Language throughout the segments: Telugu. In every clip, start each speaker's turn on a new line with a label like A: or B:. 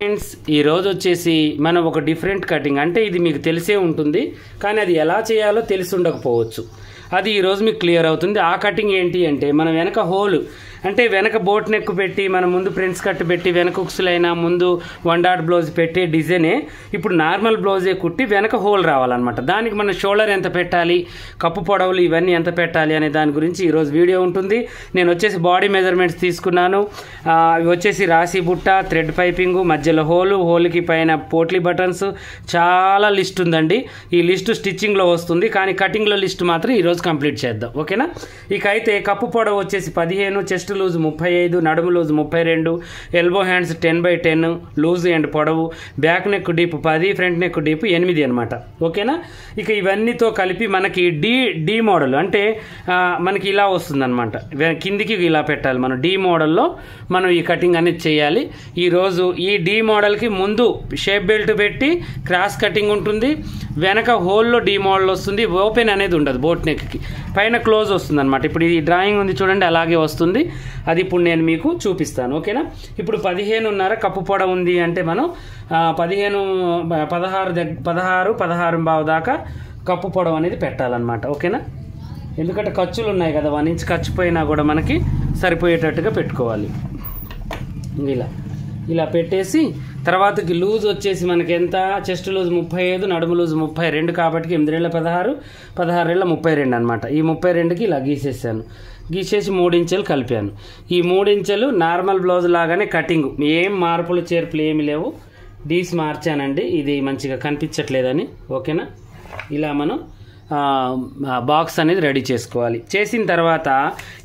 A: ఫ్రెండ్స్ ఈ రోజు వచ్చేసి మనం ఒక డిఫరెంట్ కటింగ్ అంటే ఇది మీకు తెలిసే ఉంటుంది కానీ అది ఎలా చేయాలో తెలిసి ఉండకపోవచ్చు. అది ఈ రోజు మీకు క్లియర్ అవుతుంది. ఆ కటింగ్ ఏంటి అంటే మనం వెనక హోల్ అంటే వెనక బోట్ నెక్ పెట్టి మనం ముందు ప్రిన్స్ కట్ పెట్టి వెనక ఉక్సులైనా ముందు 1 డాట్ బ్లౌజ్ పెట్టే డిజైనే ఇప్పుడు నార్మల్ బ్లౌజే కుట్టి వెనక హోల్ రావాలన్నమాట. దానికి మన షోల్డర్ ఎంత పెట్టాలి, కప్పు పొడవులు ఇవన్నీ ఎంత పెట్టాలి అనే దాని గురించి ఈరోజు వీడియో ఉంటుంది. నేను వచ్చేసి బాడీ మెజర్మెంట్స్ తీసుకున్నాను. ఇవి వచ్చేసి రాసి బుట్ట, థ్రెడ్ పైపింగ్, మధ్యలో హోల్కి పైన పోట్లీ బటన్స్, చాలా లిస్ట్ ఉందండి. ఈ లిస్ట్ స్టిచ్చింగ్లో వస్తుంది కానీ కటింగ్లో లిస్ట్ మాత్రం ఈరోజు కంప్లీట్ చేద్దాం, ఓకేనా. ఇక అయితే కప్పు పొడవు వచ్చేసి 15, చెస్ట్ లూజ్ 35, నడుము loose 32, elbow hands 10/10 loose and పొడవు, back neck deep 10, front neck deep 8 అనమాట, ఓకేనా. ఇక ఇవన్నీతో కలిపి మనకి డి మోడల్ అంటే మనకి ఇలా వస్తుందన్నమాట. కిందికి ఇలా పెట్టాలి. మనం డి మోడల్లో మనం ఈ కటింగ్ అనేది చేయాలి. ఈరోజు ఈ డి మోడల్కి ముందు షేప్ బెల్ట్ పెట్టి క్రాస్ కటింగ్ ఉంటుంది, వెనక హోల్లో డి మోడల్ వస్తుంది, ఓపెన్ అనేది ఉండదు, బోట్ నెక్కి పైన క్లోజ్ వస్తుంది అనమాట. ఇప్పుడు ఈ డ్రాయింగ్ ఉంది చూడండి, అలాగే వస్తుంది. అది ఇప్పుడు నేను మీకు చూపిస్తాను, ఓకేనా. ఇప్పుడు 15.5 కప్పు పొడవు ఉంది అంటే మనం 16 దాకా కప్పు పొడవు అనేది పెట్టాలన్నమాట, ఓకేనా. ఎందుకంటే ఖర్చులు ఉన్నాయి కదా, 1 ఇంచ్ ఖర్చు పోయినా కూడా మనకి సరిపోయేటట్టుగా పెట్టుకోవాలి. ఇలా పెట్టేసి తర్వాతకి లూజ్ వచ్చేసి మనకి ఎంత, చెస్ట్ లూజ్ 35, నడుము లూజ్ 32 కాబట్టి 8 16, 16 32 అనమాట. ఈ 32కి ఇలా గీసేసి 3 ఇంచులు కలిపాను. ఈ 3 ఇంచులు నార్మల్ బ్లౌజ్ లాగానే కటింగ్, ఏం మార్పులు చేర్పులు ఏమి లేవు. డీస్ మార్చానండి, ఇది మంచిగా కనిపించట్లేదని, ఓకేనా. ఇలా మనం బాక్స్ అనేది రెడీ చేసుకోవాలి. చేసిన తర్వాత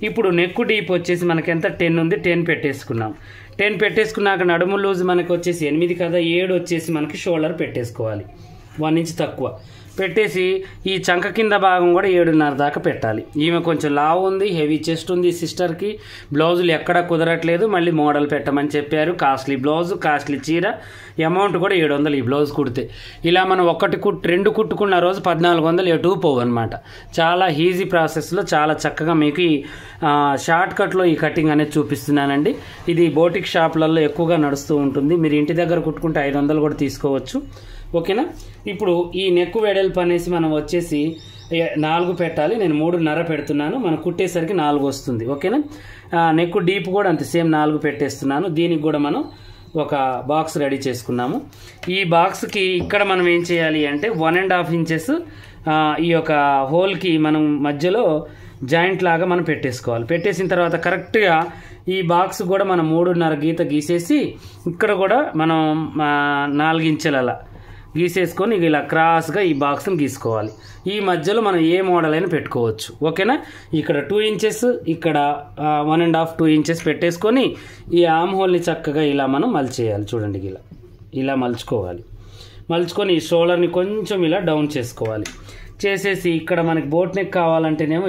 A: ఇప్పుడు నెక్ డీప్ వచ్చేసి మనకి ఎంత 10 ఉంది, 10 పెట్టేసుకున్నాం. 10 పెట్టేసుకున్నాక నడుము లూజ్ మనకి వచ్చేసి 8 కదా, 7 వచ్చేసి మనకి షోల్డర్ పెట్టేసుకోవాలి. 1 ఇంచ్ తక్కువ పెట్టేసి ఈ చంక కింద భాగం కూడా 7.5 దాకా పెట్టాలి. ఈమె కొంచెం లావు ఉంది, హెవీ చెస్ట్ ఉంది, సిస్టర్కి బ్లౌజులు ఎక్కడా కుదరట్లేదు, మళ్ళీ మోడల్ పెట్టమని చెప్పారు. కాస్ట్లీ బ్లౌజు, కాస్ట్లీ చీర, అమౌంట్ కూడా 700 ఈ బ్లౌజ్ కుడితే. ఇలా మనం 2 కుట్టుకున్న రోజు 1400 ఎటు పోవు అనమాట. చాలా ఈజీ ప్రాసెస్లో చాలా చక్కగా మీకు ఈ షార్ట్ కట్లో ఈ కటింగ్ అనేది చూపిస్తున్నానండి. ఇది బోటిక్ షాప్లలో ఎక్కువగా నడుస్తూ ఉంటుంది. మీరు ఇంటి దగ్గర కుట్టుకుంటే 500 కూడా తీసుకోవచ్చు, ఓకేనా. ఇప్పుడు ఈ నెక్ వెడల్పు అనేసి మనం వచ్చేసి 4 పెట్టాలి. నేను 3.5 పెడుతున్నాను, మనం కుట్టేసరికి 4 వస్తుంది, ఓకేనా. నెక్ డీప్ కూడా అంతే, సేమ్ 4 పెట్టేస్తున్నాను. దీనికి కూడా మనం ఒక బాక్స్ రెడీ చేసుకున్నాము. ఈ బాక్స్కి ఇక్కడ మనం ఏం చేయాలి అంటే 1.5 ఇంచెస్ ఈ యొక్క హోల్కి మనం మధ్యలో జాయింట్ లాగా మనం పెట్టేసుకోవాలి. పెట్టేసిన తర్వాత కరెక్ట్గా ఈ బాక్స్ కూడా మనం 3.5 గీసేసి ఇక్కడ కూడా మనం 4 ఇంచులు అలా గీసేసుకొని ఇలా క్రాస్గా ఈ బాక్స్ని గీసుకోవాలి. ఈ మధ్యలో మనం ఏ మోడల్ అయినా పెట్టుకోవచ్చు, ఓకేనా. ఇక్కడ 2 ఇంచెస్, ఇక్కడ 1.5 2 ఇంచెస్ పెట్టేసుకొని ఈ ఆమ్ హోల్ని చక్కగా ఇలా మనం మలిచేయాలి. చూడండి, ఇలా మలుచుకొని ఈ షోల్డర్ని కొంచెం ఇలా డౌన్ చేసుకోవాలి. చేసేసి ఇక్కడ మనకి బోట్ నెక్ కావాలంటేనేమో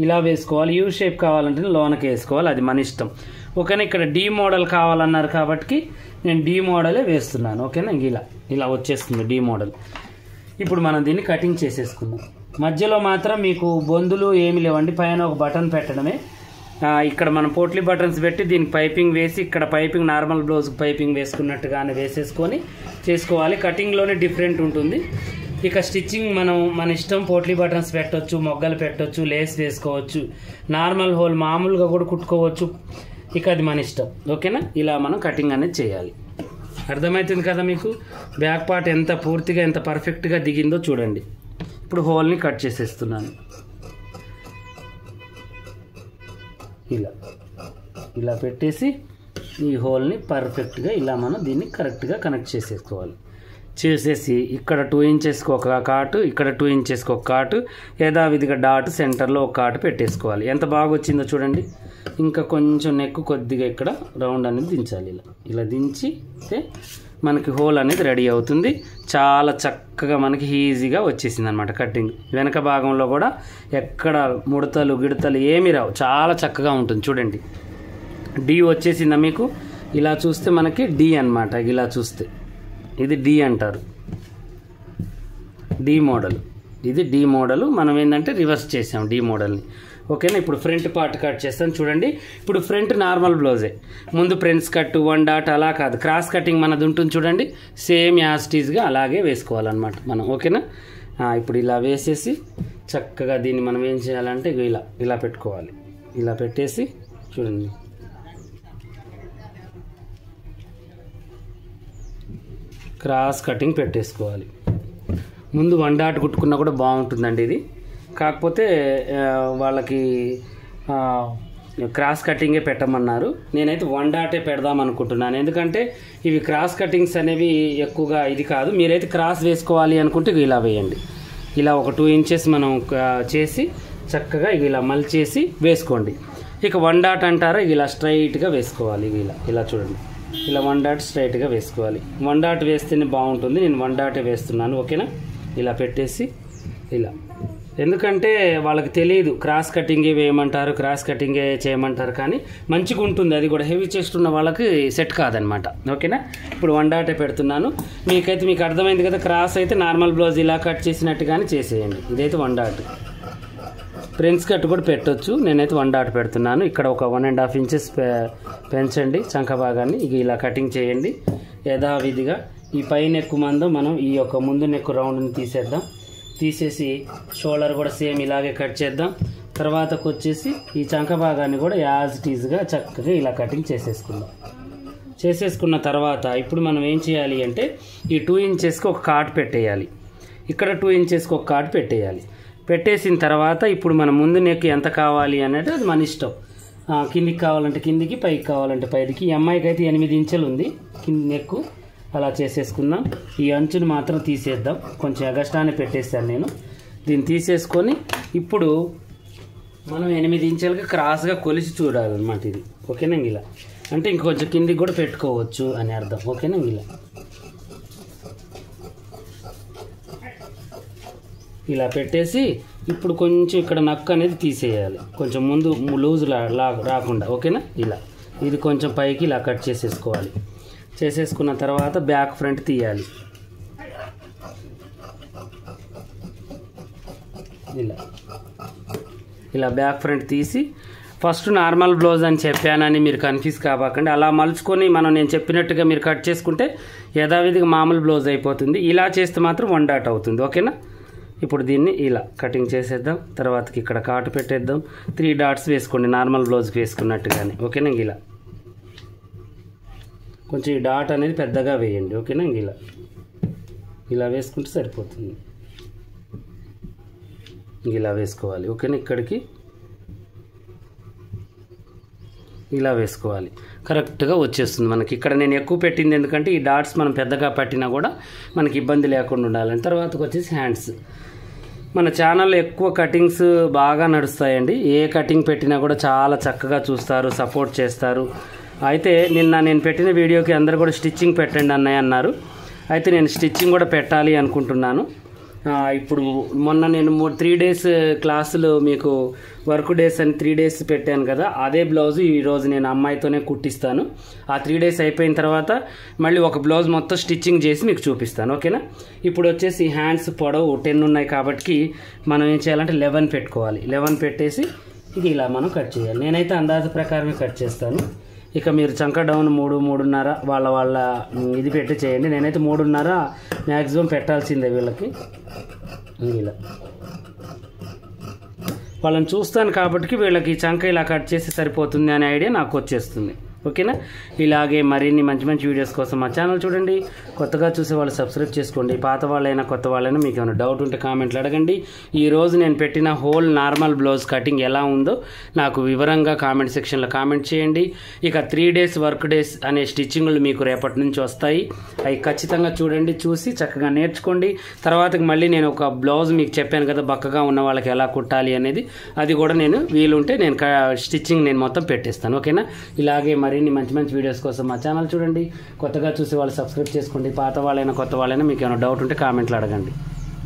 A: ఇలా వేసుకోవాలి, యూ షేప్ కావాలంటే లోనకి వేసుకోవాలి, అది మన ఇష్టం, ఓకేనా. ఇక్కడ డి మోడల్ కావాలన్నారు కాబట్టి నేను డి మోడలే వేస్తున్నాను, ఓకేనా. ఇలా వచ్చేస్తుంది డి మోడల్. ఇప్పుడు మనం దీన్ని కటింగ్ చేసేసుకుందాం. మధ్యలో మాత్రం మీకు బొందులు ఏమి లేవండి, పైన ఒక బటన్ పెట్టడమే. ఇక్కడ మనం పోట్లీ బటన్స్ పెట్టి దీనికి పైపింగ్ వేసి ఇక్కడ పైపింగ్ నార్మల్ బ్లౌజ్కి పైపింగ్ వేసుకున్నట్టుగానే వేసేసుకొని చేసుకోవాలి. కటింగ్లోనే డిఫరెంట్ ఉంటుంది. ఇక స్టిచ్చింగ్ మన ఇష్టం, పోట్లీ బటన్స్ పెట్టవచ్చు, మొగ్గలు పెట్టవచ్చు, లేస్ వేసుకోవచ్చు, నార్మల్ హోల్ మామూలుగా కూడా కుట్టుకోవచ్చు. ఇక అది మన ఇష్టం, ఓకేనా. ఇలా మనం కటింగ్ అనేది చేయాలి. అర్థమవుతుంది కదా మీకు. బ్యాక్ పార్ట్ ఎంత పూర్తిగా ఎంత పర్ఫెక్ట్గా దిగిందో చూడండి. ఇప్పుడు హోల్ని కట్ చేసేస్తున్నాను. ఇలా పెట్టేసి ఈ హోల్ని పర్ఫెక్ట్గా ఇలా మనం దీన్ని కరెక్ట్గా కనెక్ట్ చేసేసి ఇక్కడ 2 ఇంచెస్కి ఒక కాటు, ఇక్కడ 2 ఇంచెస్కి ఒక కాటు, యథావిధిగా డాట్ సెంటర్లో ఒక కాటు పెట్టేసుకోవాలి. ఎంత బాగా వచ్చిందో చూడండి. ఇంకా కొంచెం నెక్ కొద్దిగా ఇక్కడ రౌండ్ అనేది దించాలి. ఇలా దించితే మనకి హోల్ అనేది రెడీ అవుతుంది. చాలా చక్కగా మనకి ఈజీగా వచ్చేసింది అనమాట కటింగ్. వెనక భాగంలో కూడా ఎక్కడ ముడతలు గిడతలు ఏమీ రావు, చాలా చక్కగా ఉంటుంది. చూడండి, డి వచ్చేసిందా మీకు. ఇలా చూస్తే మనకి డి అనమాట. ఇలా చూస్తే ఇది డి అంటారు, డి మోడల్. ఇది డి మోడల్. మనం ఏంటంటే రివర్స్ చేసాం డి మోడల్ని. ఓకేనా. ఇప్పుడు ఫ్రంట్ పార్ట్ కట్ చేస్తాను చూడండి. ఇప్పుడు ఫ్రంట్ నార్మల్ బ్లౌజే, ముందు ఫ్రంట్స్ కట్ 1 డాట్ అలా కాదు, క్రాస్ కటింగ్ మనది ఉంటుంది చూడండి, సేమ్ యాజ్ ఇట్ ఈజ్గా అలాగే వేసుకోవాలన్నమాట మనం. ఓకేనా. ఇప్పుడు ఇలా వేసేసి చక్కగా దీన్ని మనం ఏం చేయాలంటే ఇలా పెట్టుకోవాలి. ఇలా పెట్టేసి చూడండి, క్రాస్ కటింగ్ పెట్టేసుకోవాలి. ముందు 1 డాట్ కుట్టుకున్నా కూడా బాగుంటుందండి ఇది, కాకపోతే వాళ్ళకి క్రాస్ కటింగే పెట్టమన్నారు. నేనైతే 1 డాటే పెడదాం అనుకుంటున్నాను, ఎందుకంటే ఇవి క్రాస్ కటింగ్స్ అనేవి ఎక్కువగా ఇది కాదు. మీరైతే క్రాస్ వేసుకోవాలి అనుకుంటే ఇలా వేయండి. ఇలా ఒక 2 ఇంచెస్ మనం చేసి చక్కగా ఇలా మలిచేసి వేసుకోండి. ఇక 1 డాట్ అంటారా, ఇలా స్ట్రైట్గా వేసుకోవాలి. ఇలా చూడండి, ఇలా 1 డాట్ స్ట్రైట్గా వేసుకోవాలి. 1 డాట్ వేస్తేనే బాగుంటుంది, నేను 1 డాటే వేస్తున్నాను. ఓకేనా. ఇలా పెట్టేసి ఇలా, ఎందుకంటే వాళ్ళకి తెలియదు క్రాస్ కటింగే వేయమంటారు, క్రాస్ కటింగే చేయమంటారు, కానీ మంచిగా ఉంటుంది. అది కూడా హెవీ చెస్ట్ ఉన్న వాళ్ళకి సెట్ కాదనమాట. ఓకేనా. ఇప్పుడు 1 డాటే పెడుతున్నాను. మీకు అర్థమైంది కదా. క్రాస్ అయితే నార్మల్ బ్లౌజ్ ఇలా కట్ చేసినట్టుగానే చేసేయండి. ఇదైతే 1 డాట్. ఫ్రెండ్స్ కట్ కూడా పెట్టొచ్చు, నేనైతే 1 డాట్ పెడుతున్నాను. ఇక్కడ ఒక 1.5 ఇంచెస్ పెంచండి చంక భాగాన్ని. ఇలా కటింగ్ చేయండి యథావిధిగా. ఈ పై నెక్ మందం మనం ఈ యొక్క ముందు నెక్ రౌండ్ని తీసేద్దాం. తీసేసి షోల్డర్ కూడా సేమ్ ఇలాగే కట్ చేద్దాం. తర్వాతకు వచ్చేసి ఈ చంక భాగాన్ని కూడా యాజ్ ఇట్ ఈజ్గా చక్కగా ఇలా కటింగ్ చేసేసుకున్న తర్వాత ఇప్పుడు మనం ఏం చేయాలి అంటే ఈ 2 ఇంచెస్కి ఒక కార్డ్ పెట్టేయాలి. ఇక్కడ 2 ఇంచెస్కి ఒక కార్డ్ పెట్టేయాలి. పెట్టేసిన తర్వాత ఇప్పుడు మన ముందు నెక్ ఎంత కావాలి అనేది అది మన ఇష్టం. కిందికి కావాలంటే కిందికి, పైకి కావాలంటే పైకి. ఈ అమ్మాయికి అయితే 8 ఇంచులు ఉంది కింది నెక్. అలా చేసేసుకుందాం. ఈ అంచును మాత్రం తీసేద్దాం, కొంచెం ఎగస్ట్రానే పెట్టేస్తాను నేను. దీన్ని తీసేసుకొని ఇప్పుడు మనం 8 ఇంచులకి క్రాస్గా కొలిసి చూడాలన్నమాట ఇది. ఓకేనా. ఇలా అంటే ఇంకొంచెం కిందికి కూడా పెట్టుకోవచ్చు అని అర్థం. ఓకేనా. ఇలా పెట్టేసి ఇప్పుడు కొంచెం ఇక్కడ నక్ అనేది తీసేయాలి, కొంచెం ముందు లూజ్ రాకుండా. ఓకేనా. ఇది కొంచెం పైకి ఇలా కట్ చేసేసుకోవాలి. చేసేసుకున్న తర్వాత బ్యాక్ ఫ్రంట్ తీయాలి. ఇలా బ్యాక్ ఫ్రంట్ తీసి ఫస్ట్ నార్మల్ బ్లౌజ్ అని చెప్పానని మీరు కన్ఫ్యూజ్ కాబాకండి. అలా మలుచుకొని నేను చెప్పినట్టుగా మీరు కట్ చేసుకుంటే యథావిధిగా మామూలు బ్లౌజ్ అయిపోతుంది. ఇలా చేస్తే మాత్రం 1 డాట్ అవుతుంది. ఓకేనా. ఇప్పుడు దీన్ని ఇలా కటింగ్ చేసేద్దాం. తర్వాతకి ఇక్కడ కాటు పెట్టేద్దాం. 3 డాట్స్ వేసుకోండి నార్మల్ బ్లౌజ్కి వేసుకున్నట్టుగానే. ఓకేనా. కొంచెం ఈ డాట్ అనేది పెద్దగా వేయండి. ఓకేనా. ఇలా వేసుకుంటే సరిపోతుంది. ఇలా వేసుకోవాలి. ఓకేనా. ఇక్కడికి ఇలా వేసుకోవాలి, కరెక్ట్గా వచ్చేస్తుంది మనకి. ఇక్కడ నేను ఎక్కువ పెట్టింది ఎందుకంటే ఈ డాట్స్ మనం పెద్దగా పట్టినా కూడా మనకి ఇబ్బంది లేకుండా ఉండాలని. తర్వాతకు వచ్చేసి హ్యాండ్స్. మన ఛానల్లో ఎక్కువ కటింగ్స్ బాగా నడుస్తాయండి. ఏ కటింగ్ పెట్టినా కూడా చాలా చక్కగా చూస్తారు, సపోర్ట్ చేస్తారు. అయితే నేను పెట్టిన వీడియోకి అందరు కూడా స్టిచ్చింగ్ పెట్టండి అన్నయ్య అన్నారు. అయితే నేను స్టిచ్చింగ్ కూడా పెట్టాలి అనుకుంటున్నాను. ఇప్పుడు మొన్న నేను 3 డేస్ క్లాసులు మీకు వర్క్ డేస్ అని 3 డేస్ పెట్టాను కదా, అదే బ్లౌజ్ ఈరోజు నేను అమ్మాయితోనే కుట్టిస్తాను. ఆ 3 డేస్ అయిపోయిన తర్వాత మళ్ళీ ఒక బ్లౌజ్ మొత్తం స్టిచ్చింగ్ చేసి మీకు చూపిస్తాను. ఓకేనా. ఇప్పుడు వచ్చేసి హ్యాండ్స్ పొడవు 10 ఉన్నాయి కాబట్టి మనం ఏం చేయాలంటే 11 పెట్టుకోవాలి. 11 పెట్టేసి ఇలా మనం కట్ చేయాలి. నేనైతే అందాజ ప్రకారమే కట్ చేస్తాను. ఇక మీరు చంక డౌన్ 3, 3.5 వాళ్ళ ఇది పెట్టి చేయండి. నేనైతే 3.5 మ్యాక్సిమం పెట్టాల్సిందే వీళ్ళకి. ఇలా వాళ్ళని చూస్తాను కాబట్టి వీళ్ళకి చంక ఇలా కట్ చేసి సరిపోతుంది అనే ఐడియా నాకు వచ్చేస్తుంది. ఓకేనా. ఇలాగే మరిన్ని మంచి మంచి వీడియోస్ కోసం మా ఛానల్ చూడండి. కొత్తగా చూసే వాళ్ళు సబ్స్క్రైబ్ చేసుకోండి. పాత వాళ్ళైనా కొత్త వాళ్ళైనా మీకు ఏమైనా డౌట్ ఉంటే కామెంట్లు అడగండి. ఈరోజు నేను పెట్టిన హోల్ నార్మల్ బ్లౌజ్ కటింగ్ ఎలా ఉందో నాకు వివరంగా కామెంట్ సెక్షన్లో కామెంట్ చేయండి. ఇక 3 డేస్ వర్క్ డేస్ అనే స్టిచ్చింగ్లు మీకు రేపటి నుంచి వస్తాయి. అవి ఖచ్చితంగా చూడండి, చూసి చక్కగా నేర్చుకోండి. తర్వాతకి మళ్ళీ నేను ఒక బ్లౌజ్ మీకు చెప్పాను కదా బక్కగా ఉన్న వాళ్ళకి ఎలా కుట్టాలి అనేది, అది కూడా నేను వీలుంటే నేను స్టిచ్చింగ్ నేను మొత్తం పెట్టేస్తాను. ఓకేనా. ఇలాగే మరిన్ని మంచి మంచి వీడియోస్ కోసం మా ఛానల్ చూడండి. కొత్తగా చూసే వాళ్ళు సబ్స్క్రైబ్ చేసుకోండి. పాత వాళ్ళైనా కొత్త వాళ్ళైనా మీకు ఏమైనా డౌట్ ఉంటే కామెంట్లు అడగండి.